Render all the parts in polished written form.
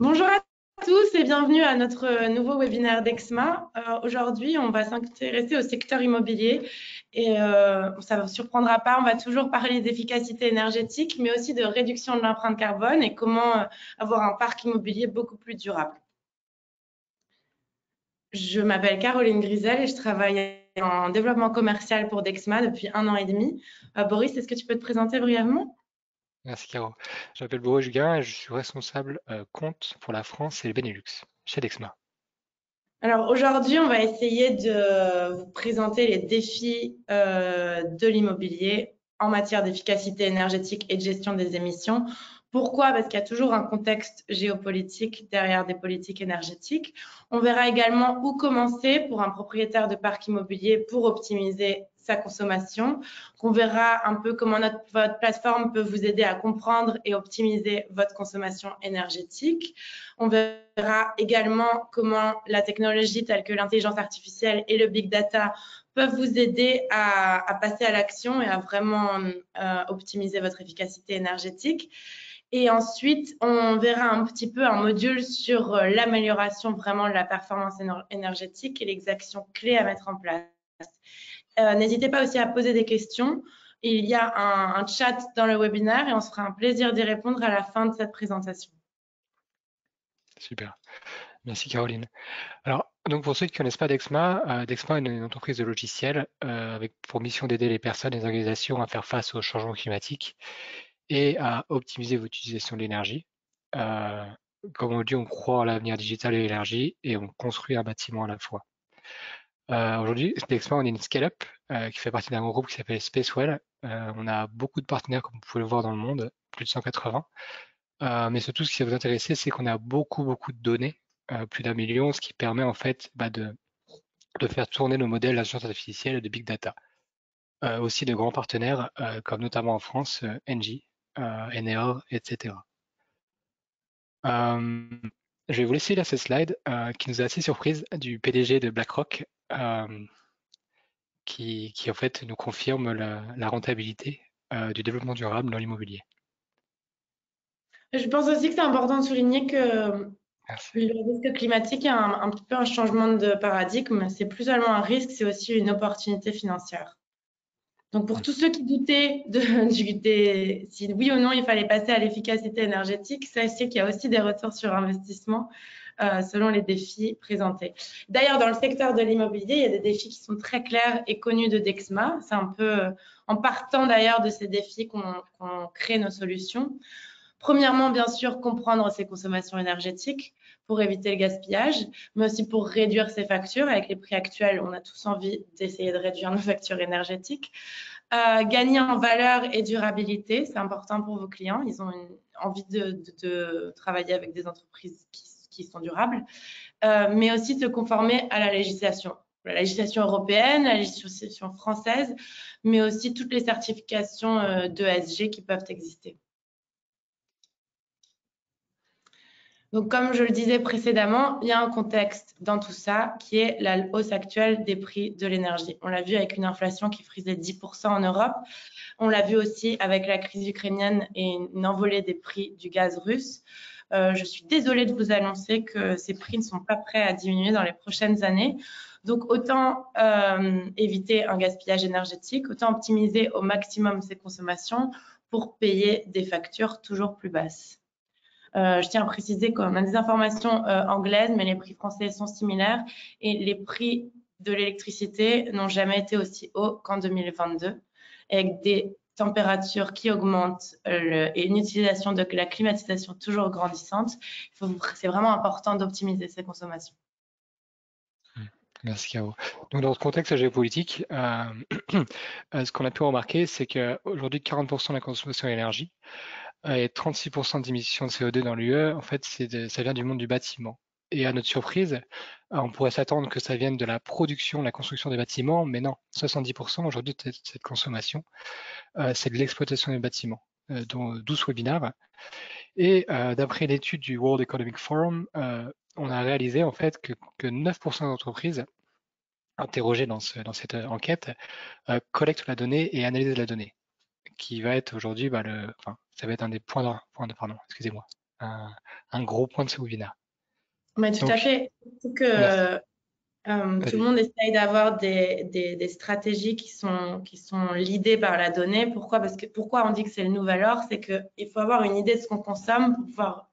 Bonjour à tous et bienvenue à notre nouveau webinaire d'EXMA. Aujourd'hui, on va s'intéresser au secteur immobilier et ça ne vous surprendra pas, on va toujours parler d'efficacité énergétique, mais aussi de réduction de l'empreinte carbone et comment avoir un parc immobilier beaucoup plus durable. Je m'appelle Caroline Grisel et je travaille en développement commercial pour Dexma depuis 1 an et demi. Boris, est-ce que tu peux te présenter brièvement? Merci Caro. Je m'appelle Boris Juguin et je suis responsable compte pour la France et le Benelux chez Dexma. Alors aujourd'hui, on va essayer de vous présenter les défis de l'immobilier en matière d'efficacité énergétique et de gestion des émissions. Pourquoi? Parce qu'il y a toujours un contexte géopolitique derrière des politiques énergétiques. On verra également où commencer pour un propriétaire de parc immobilier pour optimiser sa consommation. On verra un peu comment votre plateforme peut vous aider à comprendre et optimiser votre consommation énergétique. On verra également comment la technologie telle que l'intelligence artificielle et le big data peuvent vous aider à passer à l'action et à vraiment optimiser votre efficacité énergétique. Et ensuite, on verra un petit peu un module sur l'amélioration vraiment de la performance énergétique et les actions clés à mettre en place. N'hésitez pas aussi à poser des questions. Il y a un chat dans le webinaire et on se fera un plaisir d'y répondre à la fin de cette présentation. Super. Merci Caroline. Alors, donc pour ceux qui ne connaissent pas Dexma, Dexma est une entreprise de logiciels avec pour mission d'aider les personnes et les organisations à faire face au changement climatique et à optimiser votre utilisation de l'énergie. Euh, Comme on dit, on croit à l'avenir digital et l'énergie et on construit un bâtiment à la fois. Aujourd'hui, Dexma, on est une scale-up qui fait partie d'un groupe qui s'appelle Spacewell. On a beaucoup de partenaires, comme vous pouvez le voir dans le monde, plus de 180. Mais surtout, ce qui va vous intéresser, c'est qu'on a beaucoup de données, plus d'un million, ce qui permet en fait de faire tourner nos modèles d'intelligence artificielle et de big data. Aussi de grands partenaires, comme notamment en France, Engie, Enea, etc. Euh, je vais vous laisser là cette slide qui nous a assez surprise du PDG de BlackRock, qui en fait nous confirme la rentabilité du développement durable dans l'immobilier. Je pense aussi que c'est important de souligner que Merci. le risque climatique est un petit peu un changement de paradigme. C'est plus seulement un risque, c'est aussi une opportunité financière. Donc, pour tous ceux qui doutaient si oui ou non il fallait passer à l'efficacité énergétique, sachez qu'il y a aussi des retours sur investissement selon les défis présentés. D'ailleurs, dans le secteur de l'immobilier, il y a des défis qui sont très clairs et connus de Dexma. C'est un peu en partant d'ailleurs de ces défis qu'on crée nos solutions. Premièrement, bien sûr, comprendre ses consommations énergétiques pour éviter le gaspillage, mais aussi pour réduire ses factures. Avec les prix actuels, on a tous envie d'essayer de réduire nos factures énergétiques. Gagner en valeur et durabilité, c'est important pour vos clients. Ils ont envie de travailler avec des entreprises qui sont durables, mais aussi se conformer à la législation européenne, la législation française, mais aussi toutes les certifications d'ESG qui peuvent exister. Donc, comme je le disais précédemment, il y a un contexte dans tout ça qui est la hausse actuelle des prix de l'énergie. On l'a vu avec une inflation qui frise les 10% en Europe. On l'a vu aussi avec la crise ukrainienne et une envolée des prix du gaz russe. Je suis désolée de vous annoncer que ces prix ne sont pas prêts à diminuer dans les prochaines années. Donc, autant éviter un gaspillage énergétique, autant optimiser au maximum ses consommations pour payer des factures toujours plus basses. Je tiens à préciser qu'on a des informations anglaises, mais les prix français sont similaires et les prix de l'électricité n'ont jamais été aussi hauts qu'en 2022, avec des températures qui augmentent et une utilisation de la climatisation toujours grandissante. C'est vraiment important d'optimiser ses consommations. Merci Caro. Donc dans ce contexte géopolitique, ce qu'on a pu remarquer, c'est qu'aujourd'hui 40% de la consommation d'énergie et 36% d'émissions de CO2 dans l'UE, en fait, ça vient du monde du bâtiment. Et à notre surprise, on pourrait s'attendre que ça vienne de la production, la construction des bâtiments, mais non, 70% aujourd'hui de cette consommation, c'est de l'exploitation des bâtiments, d'où ce webinaire. Et d'après l'étude du World Economic Forum, on a réalisé en fait que 9% d'entreprises interrogées dans cette enquête collectent la donnée et analysent la donnée, qui va être aujourd'hui, enfin, ça va être un des pardon, excusez-moi. un gros point de ce webinaire. Mais tout à Donc, fait. Surtout merci. que tout le Vas-y. monde essaye d'avoir des stratégies qui sont lidées par la donnée. Pourquoi? Parce que pourquoi on dit que c'est le nouvel or? C'est qu'il faut avoir une idée de ce qu'on consomme pour pouvoir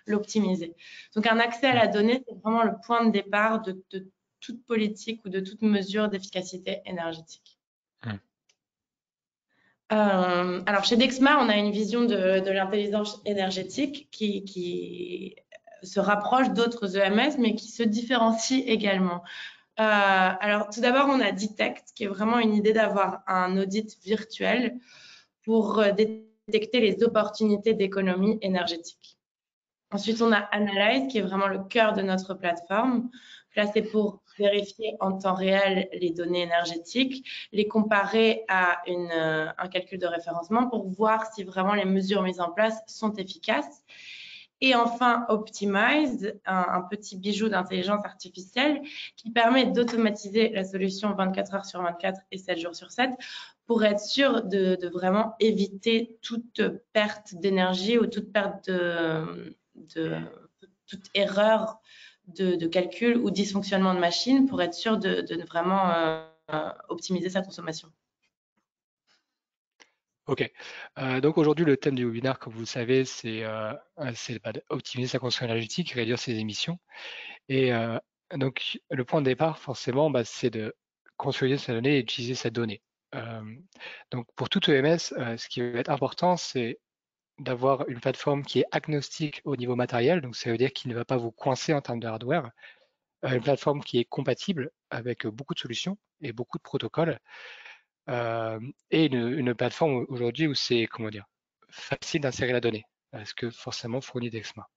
l'optimiser. Donc, un accès à la donnée, c'est vraiment le point de départ de toute politique ou de toute mesure d'efficacité énergétique. Alors, chez Dexma, on a une vision de l'intelligence énergétique qui se rapproche d'autres EMS, mais qui se différencie également. Alors, tout d'abord, on a Detect, qui est vraiment une idée d'avoir un audit virtuel pour détecter les opportunités d'économie énergétique. Ensuite, on a Analyze, qui est vraiment le cœur de notre plateforme. Là, c'est pour vérifier en temps réel les données énergétiques, les comparer à un calcul de référencement pour voir si vraiment les mesures mises en place sont efficaces. Et enfin, Optimize, un petit bijou d'intelligence artificielle qui permet d'automatiser la solution 24 heures sur 24 et 7 jours sur 7 pour être sûr de vraiment éviter toute perte d'énergie ou toute perte toute erreur de calcul ou dysfonctionnement de machine pour être sûr de vraiment optimiser sa consommation. Ok. Donc aujourd'hui, le thème du webinaire, comme vous le savez, c'est optimiser sa consommation énergétique, réduire ses émissions. Et donc, le point de départ, forcément, c'est de consolider sa donnée et utiliser sa donnée. Donc, pour tout EMS, ce qui va être important, c'est d'avoir une plateforme qui est agnostique au niveau matériel. Donc, ça veut dire qu'il ne va pas vous coincer en termes de hardware. Une plateforme qui est compatible avec beaucoup de solutions et beaucoup de protocoles. Et une plateforme aujourd'hui où c'est, comment dire, facile d'insérer la donnée, ce que forcément fournit Dexma.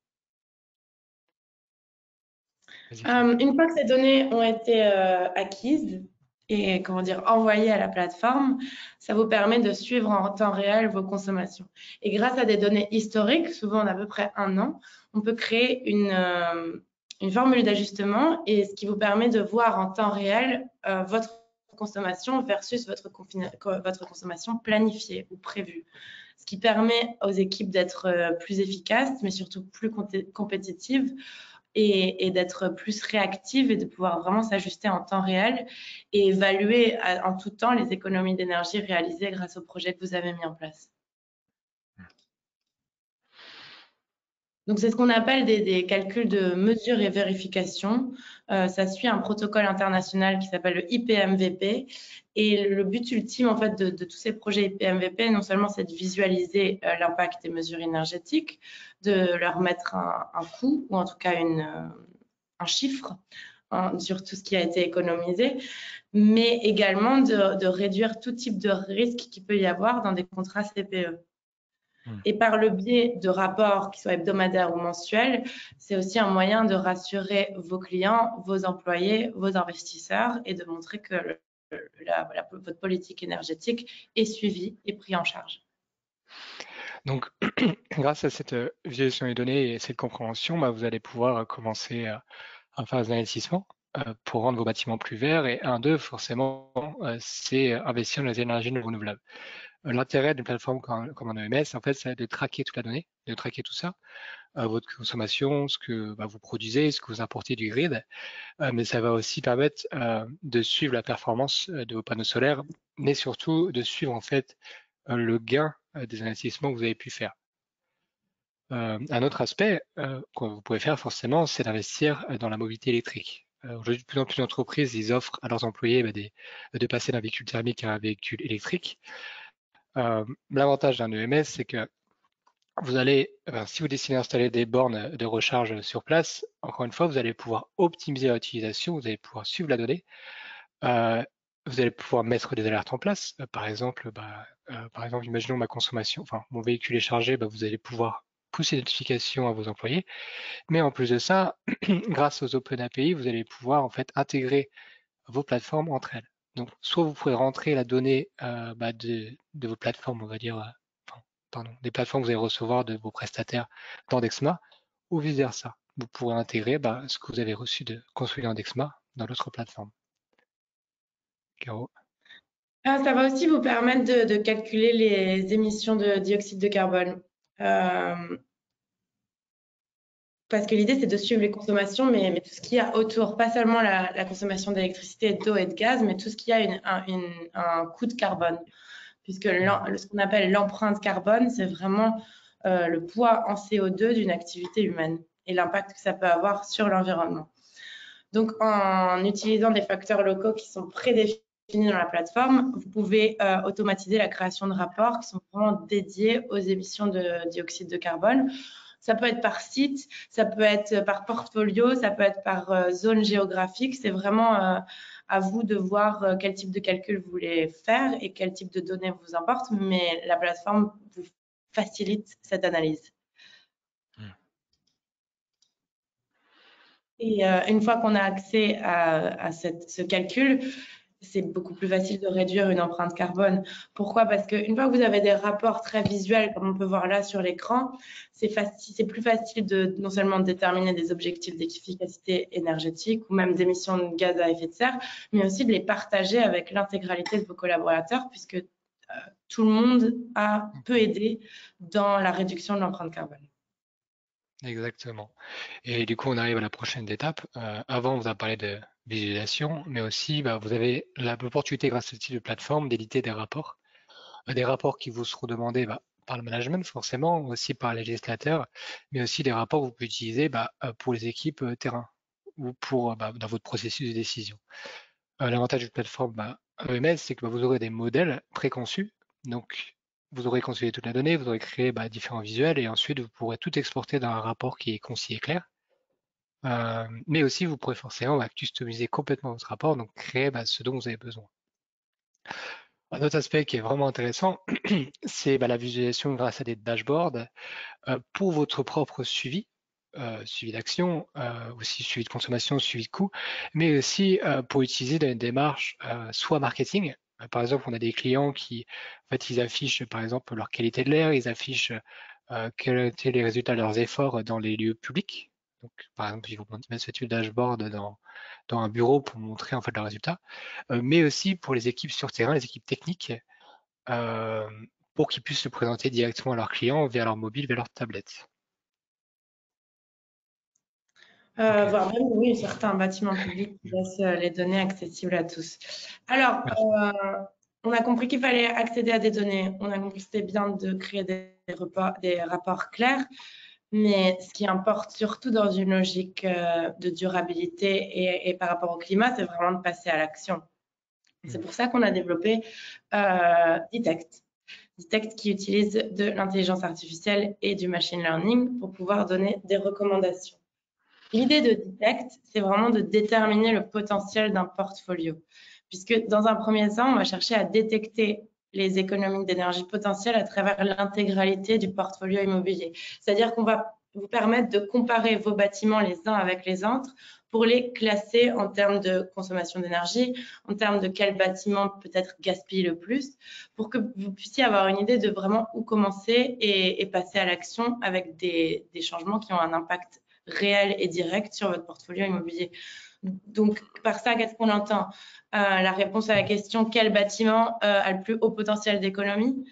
Une fois que ces données ont été acquises et comment dire envoyées à la plateforme, ça vous permet de suivre en temps réel vos consommations. Et grâce à des données historiques, souvent d'à peu près un an, on peut créer une formule d'ajustement et ce qui vous permet de voir en temps réel votre consommation versus votre consommation planifiée ou prévue. Ce qui permet aux équipes d'être plus efficaces, mais surtout plus compétitives et d'être plus réactive et de pouvoir vraiment s'ajuster en temps réel et évaluer en tout temps les économies d'énergie réalisées grâce au projet que vous avez mis en place. Donc, c'est ce qu'on appelle des calculs de mesure et vérification. Ça suit un protocole international qui s'appelle le IPMVP. Et le but ultime, en fait, de tous ces projets IPMVP, non seulement c'est de visualiser l'impact des mesures énergétiques, de leur mettre un coût, ou en tout cas un chiffre sur tout ce qui a été économisé, mais également de réduire tout type de risque qu'il peut y avoir dans des contrats CPE. Et par le biais de rapports qui soient hebdomadaires ou mensuels, c'est aussi un moyen de rassurer vos clients, vos employés, vos investisseurs et de montrer que votre politique énergétique est suivie et prise en charge. Donc, grâce à cette visualisation des données et cette compréhension, vous allez pouvoir commencer à faire des investissements pour rendre vos bâtiments plus verts. Et un d'eux, forcément, c'est investir dans les énergies renouvelables. L'intérêt d'une plateforme comme un EMS, en fait, c'est de traquer toute la donnée, de traquer tout ça, votre consommation, ce que vous produisez, ce que vous importez du grid, mais ça va aussi permettre de suivre la performance de vos panneaux solaires, mais surtout de suivre en fait le gain des investissements que vous avez pu faire. Un autre aspect que vous pouvez faire forcément, c'est d'investir dans la mobilité électrique. Aujourd'hui, de plus en plus d'entreprises, ils offrent à leurs employés de passer d'un véhicule thermique à un véhicule électrique. L'avantage d'un EMS, c'est que vous allez, si vous décidez d'installer des bornes de recharge sur place, encore une fois, vous allez pouvoir optimiser l'utilisation, vous allez pouvoir suivre la donnée, vous allez pouvoir mettre des alertes en place. Par exemple, imaginons ma consommation, enfin mon véhicule est chargé, vous allez pouvoir pousser des notifications à vos employés. Mais en plus de ça, grâce aux Open API, vous allez pouvoir en fait intégrer vos plateformes entre elles. Donc, soit vous pourrez rentrer la donnée de vos plateformes, on va dire, des plateformes que vous allez recevoir de vos prestataires dans Dexma, ou vice versa. Vous pourrez intégrer ce que vous avez reçu de construire en Dexma dans l'autre plateforme. Caro. Ça va aussi vous permettre de calculer les émissions de dioxyde de carbone. parce que l'idée, c'est de suivre les consommations, mais tout ce qu'il y a autour, pas seulement la consommation d'électricité, d'eau et de gaz, mais tout ce qui a un coût de carbone, puisque ce qu'on appelle l'empreinte carbone, c'est vraiment le poids en CO2 d'une activité humaine et l'impact que ça peut avoir sur l'environnement. Donc, en utilisant des facteurs locaux qui sont prédéfinis dans la plateforme, vous pouvez automatiser la création de rapports qui sont vraiment dédiés aux émissions de dioxyde de carbone. Ça peut être par site, ça peut être par portfolio, ça peut être par zone géographique. C'est vraiment à vous de voir quel type de calcul vous voulez faire et quel type de données vous importe, mais la plateforme vous facilite cette analyse. Et une fois qu'on a accès à ce calcul, c'est beaucoup plus facile de réduire une empreinte carbone. Pourquoi? Parce qu'une fois que vous avez des rapports très visuels, comme on peut voir là sur l'écran, c'est plus facile de non seulement déterminer des objectifs d'efficacité énergétique ou même d'émissions de gaz à effet de serre, mais aussi de les partager avec l'intégralité de vos collaborateurs, puisque tout le monde peut aider dans la réduction de l'empreinte carbone. Exactement. Et du coup, on arrive à la prochaine étape. Avant, on vous a parlé de visualisation, mais aussi, vous avez l'opportunité, grâce à ce type de plateforme, d'éditer des rapports qui vous seront demandés par le management, forcément, aussi par les législateurs, mais aussi des rapports que vous pouvez utiliser pour les équipes terrain ou pour dans votre processus de décision. L'avantage d'une plateforme EMS, c'est que vous aurez des modèles préconçus. Donc, vous aurez consolidé toute la donnée, vous aurez créé différents visuels et ensuite vous pourrez tout exporter dans un rapport qui est concis et clair. Mais aussi, vous pourrez forcément customiser complètement votre rapport, donc créer ce dont vous avez besoin. Un autre aspect qui est vraiment intéressant, c'est la visualisation grâce à des dashboards pour votre propre suivi, suivi d'action, aussi suivi de consommation, suivi de coût, mais aussi pour utiliser dans une démarche soit marketing. Par exemple, on a des clients qui, en fait, ils affichent par exemple leur qualité de l'air, ils affichent quels étaient les résultats de leurs efforts dans les lieux publics. Donc, par exemple, ils vont mettre ce dashboard dans un bureau pour montrer en fait leurs résultats, mais aussi pour les équipes sur terrain, les équipes techniques, pour qu'ils puissent se présenter directement à leurs clients via leur mobile, via leur tablette. Voire même, oui, certains bâtiments publics qui laissent les données accessibles à tous. Alors, on a compris qu'il fallait accéder à des données. On a compris que c'était bien de créer des rapports clairs. Mais ce qui importe surtout dans une logique de durabilité et par rapport au climat, c'est vraiment de passer à l'action. C'est pour ça qu'on a développé Detect. Detect qui utilise de l'intelligence artificielle et du machine learning pour pouvoir donner des recommandations. L'idée de Detect, c'est vraiment de déterminer le potentiel d'un portfolio, puisque dans un premier temps, on va chercher à détecter les économies d'énergie potentielles à travers l'intégralité du portfolio immobilier. C'est-à-dire qu'on va vous permettre de comparer vos bâtiments les uns avec les autres pour les classer en termes de consommation d'énergie, en termes de quel bâtiment peut-être gaspille le plus, pour que vous puissiez avoir une idée de vraiment où commencer et passer à l'action avec des changements qui ont un impact réel et direct sur votre portfolio immobilier. Donc, par ça, qu'est-ce qu'on entend? La réponse à la question quel bâtiment a le plus haut potentiel d'économie?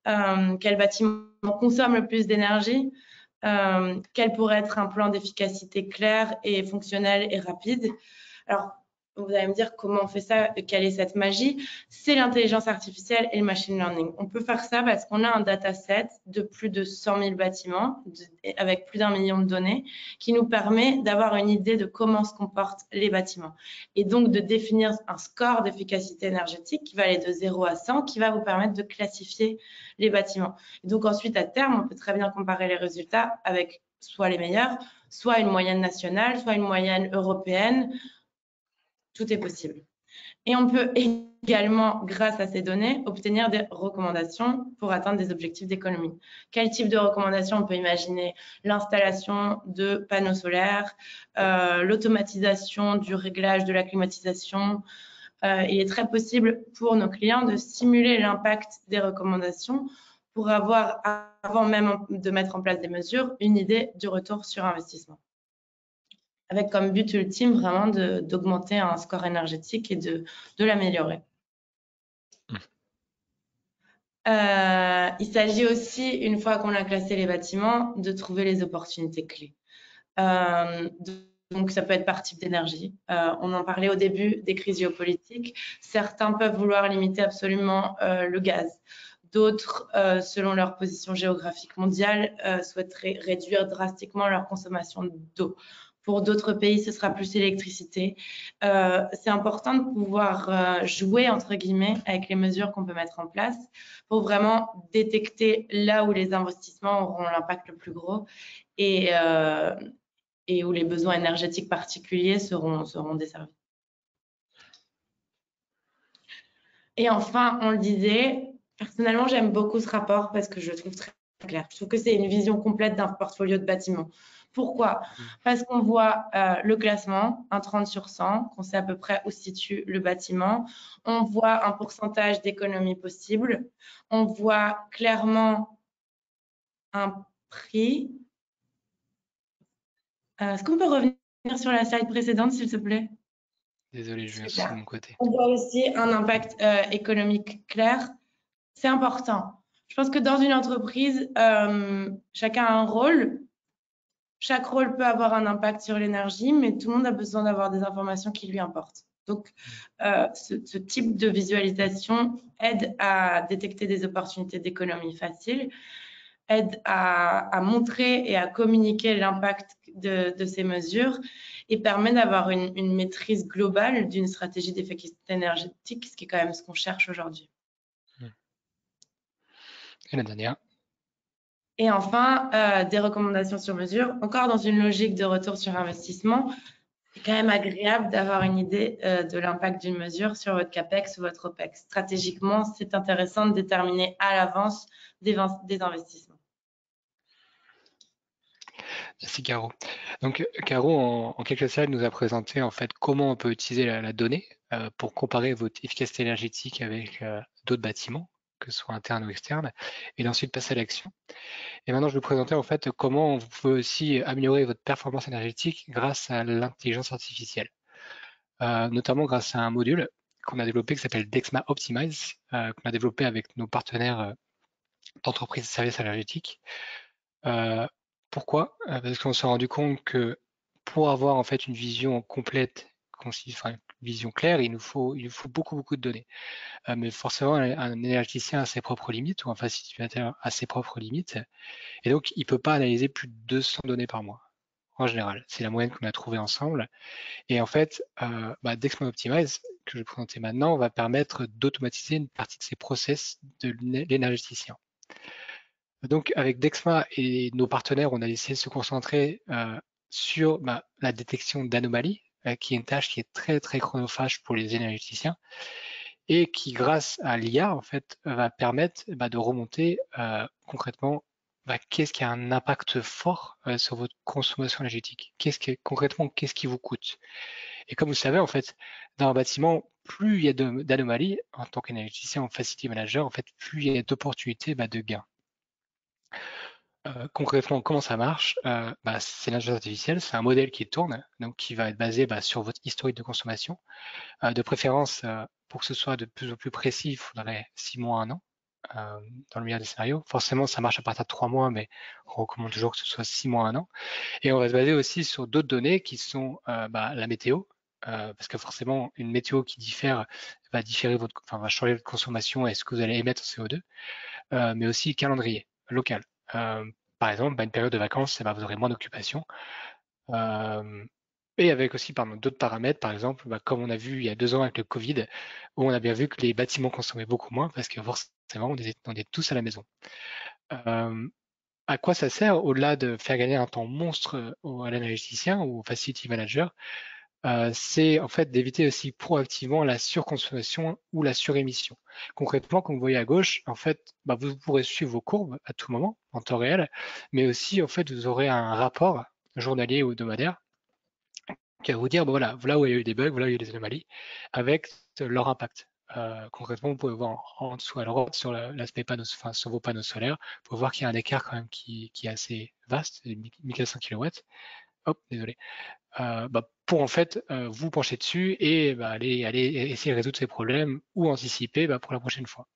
Quel bâtiment consomme le plus d'énergie? Quel pourrait être un plan d'efficacité clair et fonctionnel et rapide? Alors, vous allez me dire comment on fait ça, quelle est cette magie? C'est l'intelligence artificielle et le machine learning. On peut faire ça parce qu'on a un dataset de plus de 100 000 bâtiments avec plus d'1 million de données qui nous permet d'avoir une idée de comment se comportent les bâtiments et donc de définir un score d'efficacité énergétique qui va aller de 0 à 100 qui va vous permettre de classifier les bâtiments. Et donc ensuite, à terme, on peut très bien comparer les résultats avec soit les meilleurs, soit une moyenne nationale, soit une moyenne européenne. Tout est possible. Et on peut également, grâce à ces données, obtenir des recommandations pour atteindre des objectifs d'économie. Quel type de recommandations on peut imaginer? L'installation de panneaux solaires, l'automatisation du réglage de la climatisation. Il est très possible pour nos clients de simuler l'impact des recommandations pour avoir, avant même de mettre en place des mesures, une idée du retour sur investissement, avec comme but ultime vraiment d'augmenter un score énergétique et de l'améliorer. Il s'agit aussi, une fois qu'on a classé les bâtiments, de trouver les opportunités clés. Donc, ça peut être par type d'énergie. On en parlait au début des crises géopolitiques. Certains peuvent vouloir limiter absolument le gaz. D'autres, selon leur position géographique mondiale, souhaiteraient réduire drastiquement leur consommation d'eau. Pour d'autres pays, ce sera plus l'électricité. C'est important de pouvoir jouer, entre guillemets, avec les mesures qu'on peut mettre en place pour vraiment détecter là où les investissements auront l'impact le plus gros et où les besoins énergétiques particuliers seront desservis. Et enfin, on le disait, personnellement, j'aime beaucoup ce rapport parce que je le trouve très clair. Je trouve que c'est une vision complète d'un portfolio de bâtiments. Pourquoi? Parce qu'on voit le classement, un 30 sur 100, qu'on sait à peu près où se situe le bâtiment. On voit un pourcentage d'économie possible. On voit clairement un prix. Est-ce qu'on peut revenir sur la slide précédente, s'il te plaît? Désolé, Julien, c'est de mon côté. On voit aussi un impact économique clair. C'est important. Je pense que dans une entreprise, chacun a un rôle. Chaque rôle peut avoir un impact sur l'énergie, mais tout le monde a besoin d'avoir des informations qui lui importent. Donc, ce type de visualisation aide à détecter des opportunités d'économie faciles, aide à montrer et à communiquer l'impact de ces mesures et permet d'avoir une maîtrise globale d'une stratégie d'efficacité énergétique, ce qui est quand même ce qu'on cherche aujourd'hui. Et la dernière. Et enfin, des recommandations sur mesure, encore dans une logique de retour sur investissement. C'est quand même agréable d'avoir une idée de l'impact d'une mesure sur votre CAPEX ou votre OPEX. Stratégiquement, c'est intéressant de déterminer à l'avance des investissements. Merci Caro. Donc Caro, en quelques slides, nous a présenté en fait comment on peut utiliser la donnée pour comparer votre efficacité énergétique avec d'autres bâtiments, que ce soit internes ou externes, et ensuite passer à l'action. Et maintenant, je vais vous présenter en fait comment vous pouvez aussi améliorer votre performance énergétique grâce à l'intelligence artificielle, notamment grâce à un module qu'on a développé qui s'appelle Dexma Optimize, qu'on a développé avec nos partenaires d'entreprises de services énergétiques. Pourquoi? Parce qu'on s'est rendu compte que pour avoir en fait une vision complète, une vision claire, il nous faut beaucoup de données. Mais forcément, un énergéticien a ses propres limites ou un facilitateur a ses propres limites. Et donc, il peut pas analyser plus de 200 données par mois. En général, c'est la moyenne qu'on a trouvée ensemble. Et en fait, Dexma Optimize, que je vais présenter maintenant, va permettre d'automatiser une partie de ces process de l'énergéticien. Donc, avec Dexma et nos partenaires, on a essayé de se concentrer sur la détection d'anomalies, qui est une tâche qui est très chronophage pour les énergéticiens et qui, grâce à l'IA, en fait, va permettre de remonter concrètement qu'est-ce qui a un impact fort sur votre consommation énergétique. Concrètement, qu'est-ce qui vous coûte? Et comme vous savez, en fait, dans un bâtiment, plus il y a d'anomalies, en tant qu'énergéticien ou facility manager, en fait, plus il y a d'opportunités de gains. Concrètement, comment ça marche? C'est l'intelligence artificielle, c'est un modèle qui tourne, donc qui va être basé sur votre historique de consommation. De préférence, pour que ce soit de plus en plus précis, il faudrait 6 mois, 1 an, dans le meilleur des scénarios. Forcément, ça marche à partir de 3 mois, mais on recommande toujours que ce soit 6 mois, 1 an. Et on va se baser aussi sur d'autres données qui sont la météo, parce que forcément, une météo qui diffère va changer votre consommation et ce que vous allez émettre en CO2, mais aussi le calendrier local. Par exemple, une période de vacances, vous aurez moins d'occupation. Et avec aussi d'autres paramètres, par exemple, comme on a vu il y a 2 ans avec le Covid, où on a bien vu que les bâtiments consommaient beaucoup moins parce que forcément, on est tous à la maison. À quoi ça sert, au-delà de faire gagner un temps monstre à l'analyticien ou au facility manager, c'est en fait d'éviter aussi proactivement la surconsommation ou la surémission. Concrètement, comme vous voyez à gauche, en fait, vous pourrez suivre vos courbes à tout moment en temps réel, mais aussi en fait vous aurez un rapport journalier ou hebdomadaire qui va vous dire voilà où il y a eu des bugs, voilà où il y a eu des anomalies, avec leur impact. Concrètement, vous pouvez voir en dessous à droite sur l'aspect sur vos panneaux solaires, vous pouvez voir qu'il y a un écart quand même qui est assez vaste, 1400 kW. Hop, désolé. Pour en fait vous pencher dessus et aller essayer de résoudre ces problèmes ou anticiper pour la prochaine fois.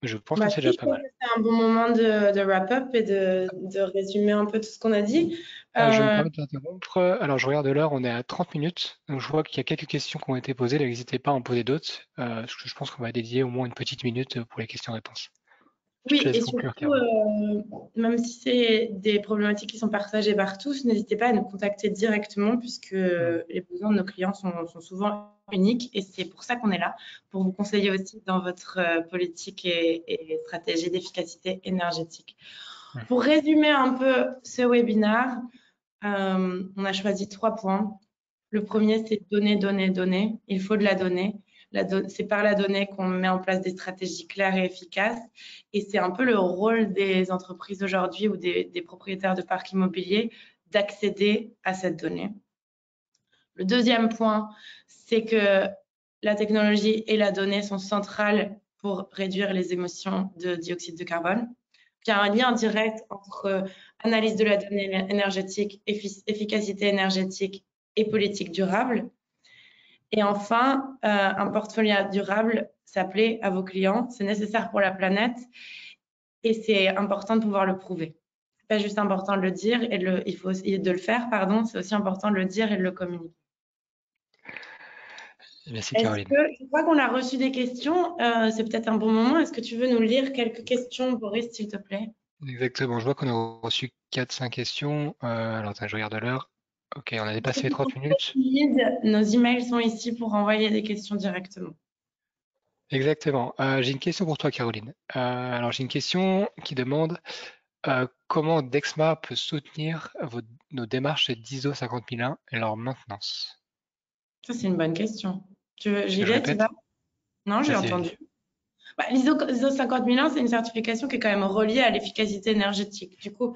Je pense que Bah, c'est si, déjà je pas pense mal. que c'est un bon moment de wrap-up et de résumer un peu tout ce qu'on a dit. Je me Euh, permets de t'interrompre. Alors, je regarde l'heure, on est à 30 minutes. Donc, je vois qu'il y a quelques questions qui ont été posées. N'hésitez pas à en poser d'autres. Parce que je pense qu'on va dédier au moins une petite minute pour les questions-réponses. Je te Oui, laisse et conclure, surtout, Caroline. même si c'est des problématiques qui sont partagées par tous, n'hésitez pas à nous contacter directement puisque Hmm. les besoins de nos clients sont souvent uniques et c'est pour ça qu'on est là, pour vous conseiller aussi dans votre politique et stratégie d'efficacité énergétique. Hmm. Pour résumer un peu ce webinaire, on a choisi 3 points. Le premier, c'est donner, donner, donner. Il faut de la donnée. C'est par la donnée qu'on met en place des stratégies claires et efficaces. Et c'est un peu le rôle des entreprises aujourd'hui ou des propriétaires de parcs immobiliers d'accéder à cette donnée. Le deuxième point, c'est que la technologie et la donnée sont centrales pour réduire les émissions de dioxyde de carbone. Il y a un lien direct entre analyse de la donnée énergétique, efficacité énergétique et politique durable. Et enfin, un portfolio durable s'appelait à vos clients. C'est nécessaire pour la planète et c'est important de pouvoir le prouver. C'est pas juste important de le dire et il faut aussi de le faire, pardon. C'est aussi important de le dire et de le communiquer. Merci, Est-ce Caroline. que je crois qu'on a reçu des questions? C'est peut-être un bon moment. Est-ce que tu veux nous lire quelques questions, Boris, s'il te plaît? Exactement. Je vois qu'on a reçu 4-5 questions. Alors, attends, je regarde l'heure. Ok, on a dépassé les 30 minutes. Nos emails sont ici pour envoyer des questions directement. Exactement. J'ai une question pour toi, Caroline. Alors, j'ai une question qui demande comment Dexma peut soutenir nos démarches d'ISO 50001 et leur maintenance? Ça, c'est une bonne question. Je J'y le vais, tu vas? répète? Non, j'ai Vas-y, entendu. vas-y. Bah, l'ISO 50001, c'est une certification qui est quand même reliée à l'efficacité énergétique. Du coup,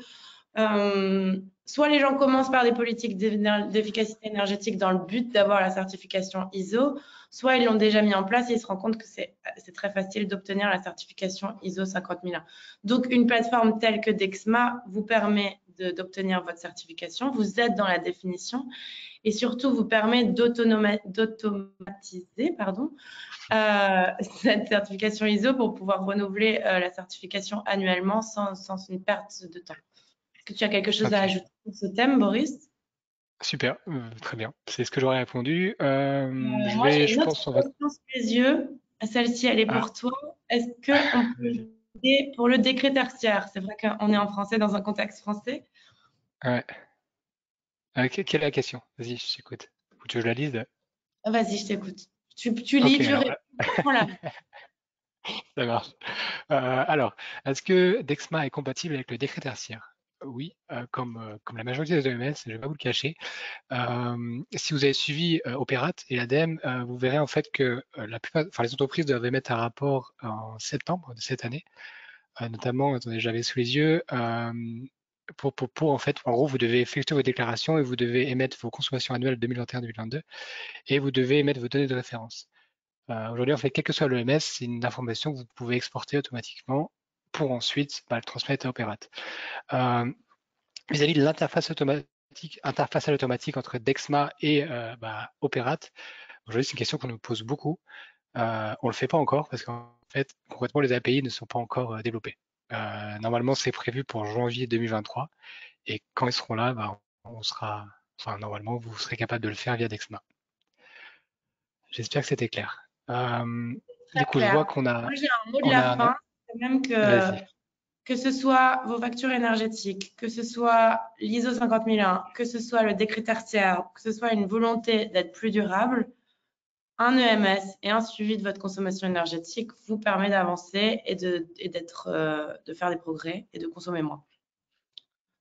soit les gens commencent par des politiques d'efficacité énergétique dans le but d'avoir la certification ISO, soit ils l'ont déjà mis en place et ils se rendent compte que c'est très facile d'obtenir la certification ISO 50001. Donc, une plateforme telle que Dexma vous permet d'obtenir votre certification, vous aide dans la définition et surtout vous permet d'automatiser cette certification ISO pour pouvoir renouveler la certification annuellement sans une perte de temps. Est-ce que tu as quelque chose à Ok, ajouter sur ce thème, Boris? super, très bien. C'est ce que j'aurais répondu. Moi, j'ai Je une autre pense, on va. question sous les yeux. Celle-ci, elle est Ah, pour toi. Est-ce qu'on peut vas-y. aider pour le décret tertiaire? C'est vrai qu'on est en français, dans un contexte français. Ouais. Quelle est la question? Vas-y, je t'écoute. Faut que je la lise? Vas-y, je t'écoute. Tu lis, Ok, tu alors, réponds. Prends la main. ça marche. Alors, est-ce que Dexma est compatible avec le décret tertiaire? Oui, comme la majorité des OMS, je ne vais pas vous le cacher. Si vous avez suivi Opérat et l'ADEME, vous verrez en fait que la plupart, enfin, les entreprises doivent émettre un rapport en septembre de cette année, notamment, attendez, j'avais sous les yeux, en fait, en gros, vous devez effectuer vos déclarations et vous devez émettre vos consommations annuelles 2021-2022 et vous devez émettre vos données de référence. Aujourd'hui, en fait, quel que soit l'OMS, c'est une information que vous pouvez exporter automatiquement pour ensuite le transmettre à Opérat. Euh, Vis-à-vis de interfaçage automatique entre Dexma et Opérat, aujourd'hui, c'est une question qu'on nous pose beaucoup. On le fait pas encore parce qu'en fait, concrètement, les API ne sont pas encore développés. Normalement, c'est prévu pour janvier 2023 et quand ils seront là, normalement, vous serez capable de le faire via Dexma. J'espère que c'était clair. Du Très coup, je vois clair. Moi, j'ai un mot de on la a, fin. C'est même vas-y. que ce soit vos factures énergétiques, que ce soit l'ISO 50001, que ce soit le décret tertiaire, que ce soit une volonté d'être plus durable, un EMS et un suivi de votre consommation énergétique vous permet d'avancer de faire des progrès et de consommer moins.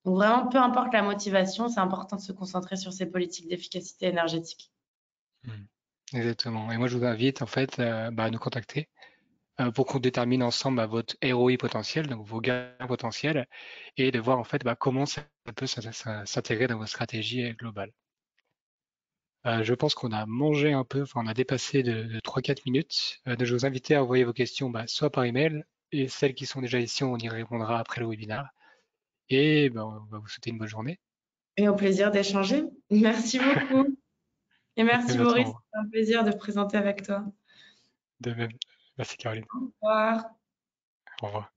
Donc vraiment, peu importe la motivation, c'est important de se concentrer sur ces politiques d'efficacité énergétique. Hmm. Exactement. Et moi, je vous invite en fait à nous contacter pour qu'on détermine ensemble votre ROI potentiel, donc vos gains potentiels, et de voir en fait comment ça peut s'intégrer dans votre stratégie globale. Je pense qu'on a mangé un peu, enfin on a dépassé de 3-4 minutes. Donc je vous invite à envoyer vos questions soit par email, et celles qui sont déjà ici, on y répondra après le webinaire. Et on va vous souhaiter une bonne journée. Et au plaisir d'échanger. Merci beaucoup. Et À très merci bientôt. Au Boris, revoir. c'est un plaisir de présenter avec toi. De même. Merci Caroline. Au revoir. Au revoir.